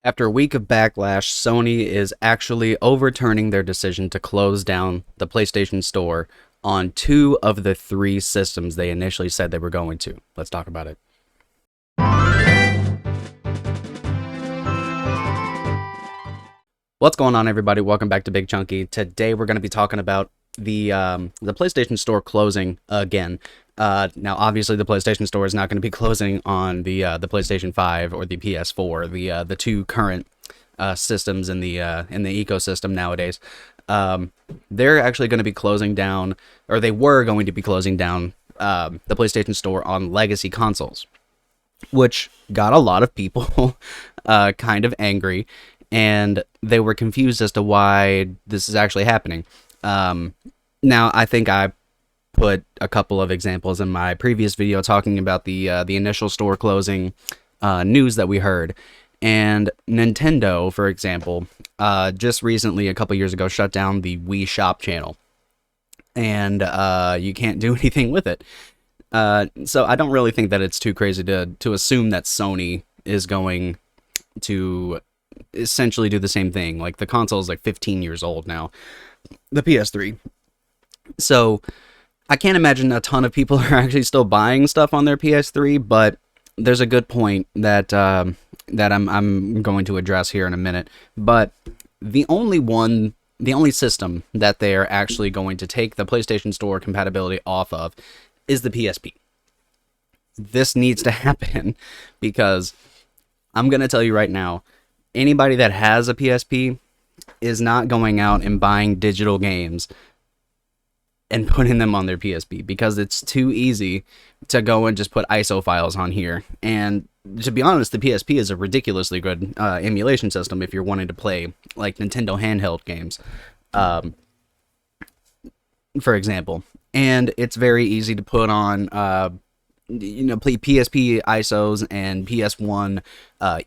After a week of backlash, Sony is actually overturning their decision to close down the PlayStation Store on two of the three systems they initially said they were going to. Let's talk about it. What's going on, everybody? Welcome back to Big Chunky. Today we're going to be talking about the PlayStation Store closing again. Now, obviously, the PlayStation Store is not going to be closing on the PlayStation 5 or the PS4, the two current systems in the ecosystem nowadays. They're actually going to be closing down, or they were going to be closing down the PlayStation Store on legacy consoles, which got a lot of people kind of angry, and they were confused as to why this is actually happening. Now, I think I put a couple of examples in my previous video talking about the initial store closing news that we heard. And Nintendo, for example, just recently, a couple years ago, shut down the Wii Shop channel. And you can't do anything with it. So I don't really think that it's too crazy to assume that Sony is going to essentially do the same thing. Like, the console is like 15 years old now, the PS3. So I can't imagine a ton of people are actually still buying stuff on their PS3, but there's a good point that that I'm going to address here in a minute. But the only system that they're actually going to take the PlayStation Store compatibility off of is the PSP. This needs to happen because I'm going to tell you right now, anybody that has a PSP is not going out and buying digital games and putting them on their PSP because it's too easy to go and just put ISO files on here. And to be honest, the PSP is a ridiculously good emulation system if you're wanting to play like Nintendo handheld games, for example. And it's very easy to put on play PSP ISOs and PS1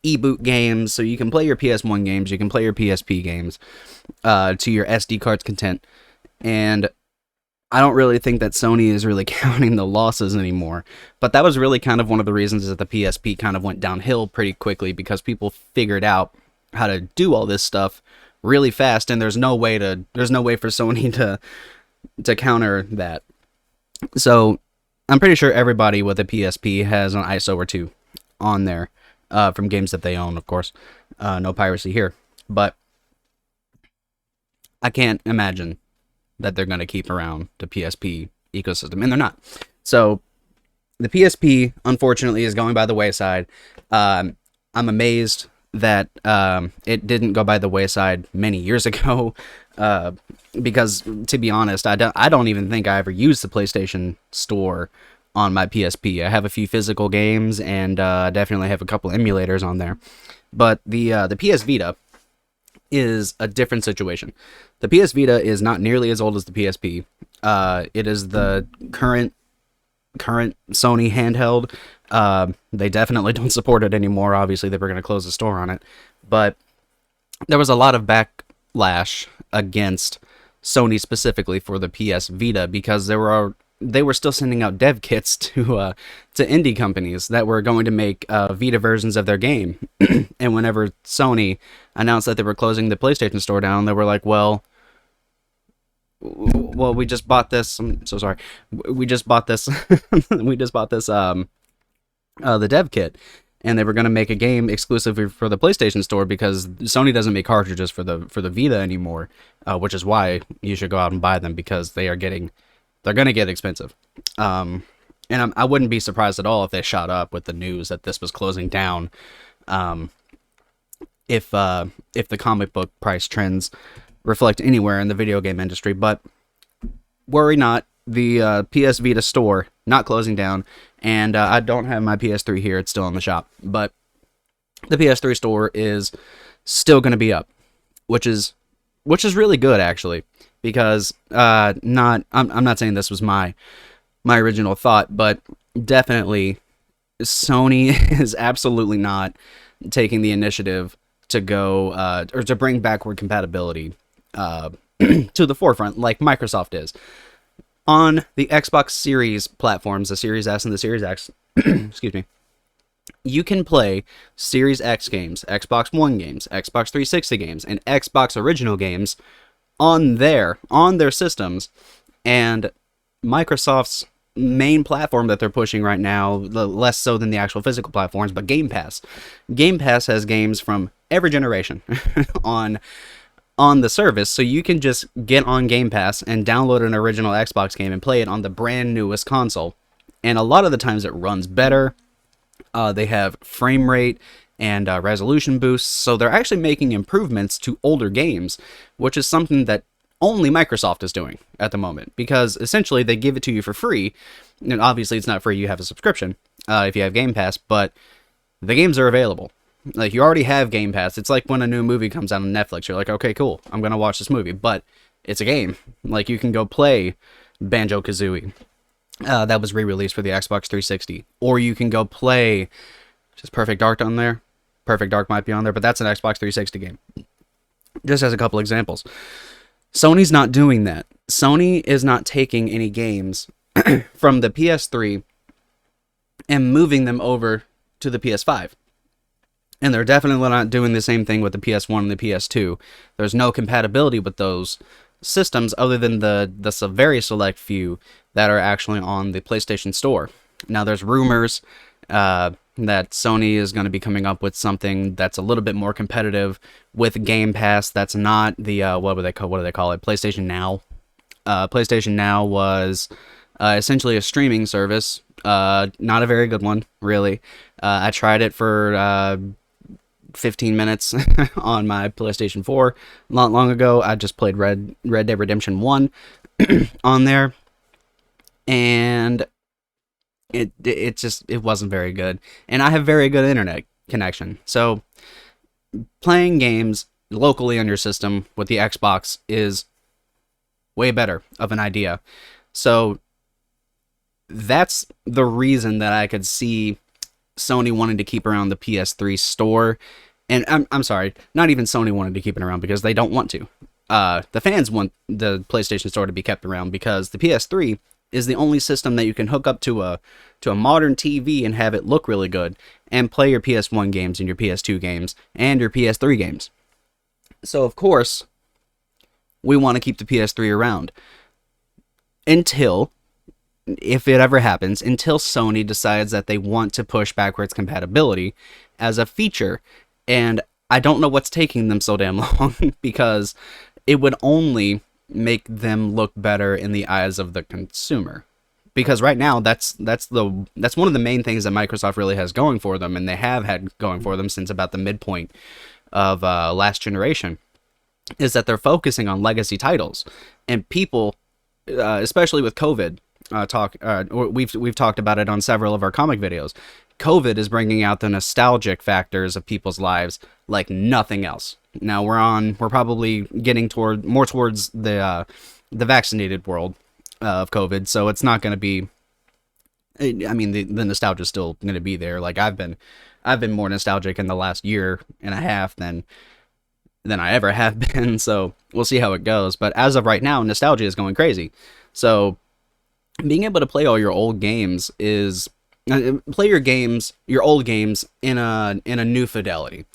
e-boot games, so you can play your PS1 games, you can play your PSP games to your SD card's content. And I don't really think that Sony is really counting the losses anymore, but that was really kind of one of the reasons that the PSP kind of went downhill pretty quickly, because people figured out how to do all this stuff really fast, and there's no way for Sony to counter that. So I'm pretty sure everybody with a PSP has an ISO or two on there from games that they own, of course. No piracy here. But I can't imagine that they're going to keep around the PSP ecosystem, and they're not. So the PSP, unfortunately, is going by the wayside. I'm amazed that it didn't go by the wayside many years ago, because, to be honest, I don't even think I ever used the PlayStation Store on my PSP. I have a few physical games, and definitely have a couple emulators on there. But the PS Vita is a different situation. The PS Vita is not nearly as old as the PSP. It is the current Sony handheld. They definitely don't support it anymore. Obviously, they were going to close the store on it. But there was a lot of backlash against Sony specifically for the PS Vita, because they were still sending out dev kits to indie companies that were going to make Vita versions of their game. And whenever Sony announced that they were closing the PlayStation Store down, they were like, well, we just bought this. I'm so sorry. We just bought this. We just bought this the dev kit, and they were going to make a game exclusively for the PlayStation Store, because Sony doesn't make cartridges for the Vita anymore, which is why you should go out and buy them, because they're going to get expensive. And I wouldn't be surprised at all if they shot up with the news that this was closing down, if the comic book price trends reflect anywhere in the video game industry. But worry not, the PS Vita store not closing down, and I don't have my PS3 here, it's still in the shop, but the PS3 store is still going to be up, which is really good, actually, because I'm not saying this was my original thought, but definitely Sony is absolutely not taking the initiative to go or to bring backward compatibility to the forefront like Microsoft is. On the Xbox Series platforms, the Series S and the Series X, excuse me, you can play Series X games, Xbox One games, Xbox 360 games, and Xbox original games on their systems. And Microsoft's main platform that they're pushing right now, less so than the actual physical platforms, but Game Pass. Game Pass has games from every generation on the service, so you can just get on Game Pass and download an original Xbox game and play it on the brand newest console. And a lot of the times it runs better. They have frame rate and resolution boosts, so they're actually making improvements to older games, which is something that only Microsoft is doing at the moment, because essentially they give it to you for free. And obviously it's not free, you have a subscription if you have Game Pass, but the games are available. Like, you already have Game Pass. It's like when a new movie comes out on Netflix, you're like, okay, cool, I'm gonna watch this movie, but it's a game. Like, you can go play Banjo-Kazooie. That was re-released for the Xbox 360. Or you can go play, just Perfect Dark on there. Perfect Dark might be on there, but that's an Xbox 360 game. Just as a couple examples. Sony's not doing that. Sony is not taking any games from the PS3 and moving them over to the PS5. And they're definitely not doing the same thing with the PS1 and the PS2. There's no compatibility with those systems other than the very select few that are actually on the PlayStation Store. Now, there's rumors that Sony is going to be coming up with something that's a little bit more competitive with Game Pass. That's not the what do they call it? PlayStation Now. PlayStation Now was essentially a streaming service. Not a very good one, really. I tried it for 15 minutes on my PlayStation 4 not long ago. I just played Red Dead Redemption 1 on there, and it wasn't very good. And I have very good internet connection, so playing games locally on your system with the Xbox is way better of an idea. So that's the reason that I could see Sony wanting to keep around the PS3 store. And I'm sorry, not even Sony wanted to keep it around, because they don't want to. The fans want the PlayStation Store to be kept around, because the PS3 is the only system that you can hook up to a modern TV and have it look really good and play your PS1 games and your PS2 games and your PS3 games. So of course, we want to keep the PS3 around until, if it ever happens, until Sony decides that they want to push backwards compatibility as a feature. And I don't know what's taking them so damn long, because it would only make them look better in the eyes of the consumer. Because right now, that's one of the main things that Microsoft really has going for them, and they have had going for them since about the midpoint of last generation, is that they're focusing on legacy titles. And people, especially with COVID, we've talked about it on several of our comic videos. COVID is bringing out the nostalgic factors of people's lives like nothing else. Now we're probably getting more towards the vaccinated world of COVID, so it's not going to be. I mean, the nostalgia is still going to be there. Like, I've been more nostalgic in the last year and a half than I ever have been. So we'll see how it goes. But as of right now, nostalgia is going crazy. So being able to play all your old games play your old games in a new fidelity.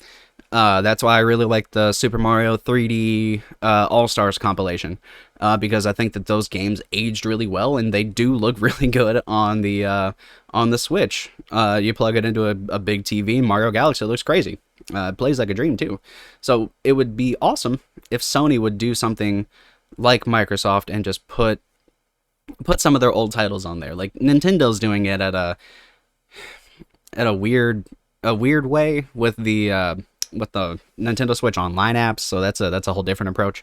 That's why I really like the Super Mario 3D All-Stars compilation, because I think that those games aged really well, and they do look really good on the Switch. You plug it into a big TV, Mario Galaxy, it looks crazy. It plays like a dream too. So it would be awesome if Sony would do something like Microsoft and just put some of their old titles on there. Like, Nintendo's doing it at a weird way with the Nintendo Switch Online apps, so that's a whole different approach.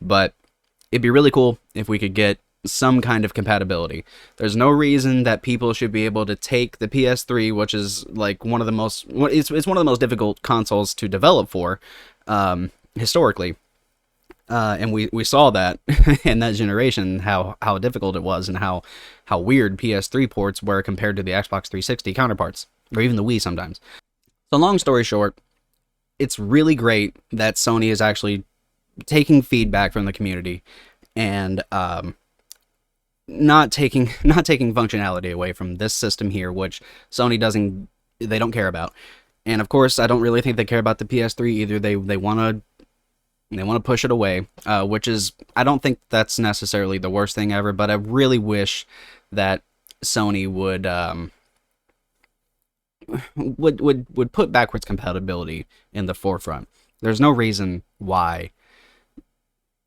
But it'd be really cool if we could get some kind of compatibility. There's no reason that people should be able to take the PS3, which is like one of the most difficult consoles to develop for, historically. And we saw that in that generation, how difficult it was, and how weird PS3 ports were compared to the Xbox 360 counterparts, or even the Wii sometimes. So long story short, it's really great that Sony is actually taking feedback from the community and not taking functionality away from this system here, which Sony doesn't they don't care about. And of course, I don't really think they care about the PS3 either. They want to push it away, which is, I don't think that's necessarily the worst thing ever, but I really wish that Sony would put backwards compatibility in the forefront. There's no reason why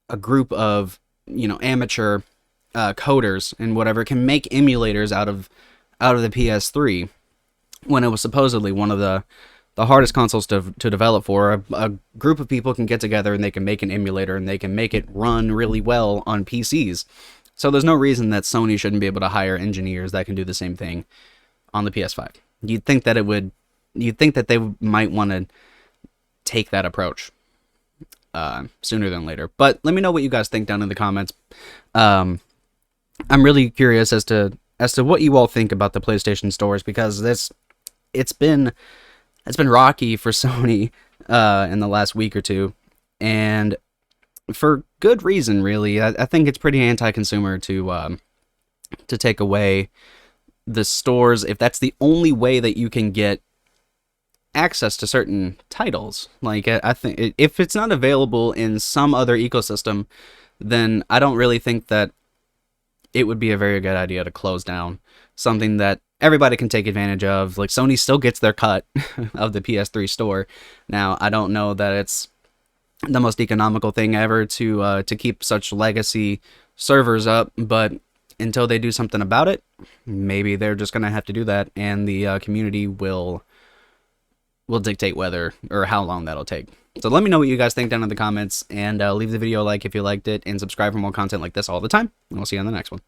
a group of, amateur coders and whatever can make emulators out of the PS3 when it was supposedly one of the hardest consoles to develop for. A group of people can get together and they can make an emulator and they can make it run really well on PCs. So there's no reason that Sony shouldn't be able to hire engineers that can do the same thing on the PS5. You'd think that they might want to take that approach sooner than later. But let me know what you guys think down in the comments. I'm really curious as to what you all think about the PlayStation stores, because it's been rocky for Sony in the last week or two, and for good reason, really. I think it's pretty anti-consumer to take away the stores if that's the only way that you can get access to certain titles. Like, I think if it's not available in some other ecosystem, then I don't really think that it would be a very good idea to close down something that everybody can take advantage of. Like, Sony still gets their cut of the PS3 store. Now, I don't know that it's the most economical thing ever to keep such legacy servers up, but until they do something about it, maybe they're just gonna have to do that, and the community will dictate whether or how long that'll take. So let me know what you guys think down in the comments, and leave the video a like if you liked it, and subscribe for more content like this all the time, and we'll see you on the next one.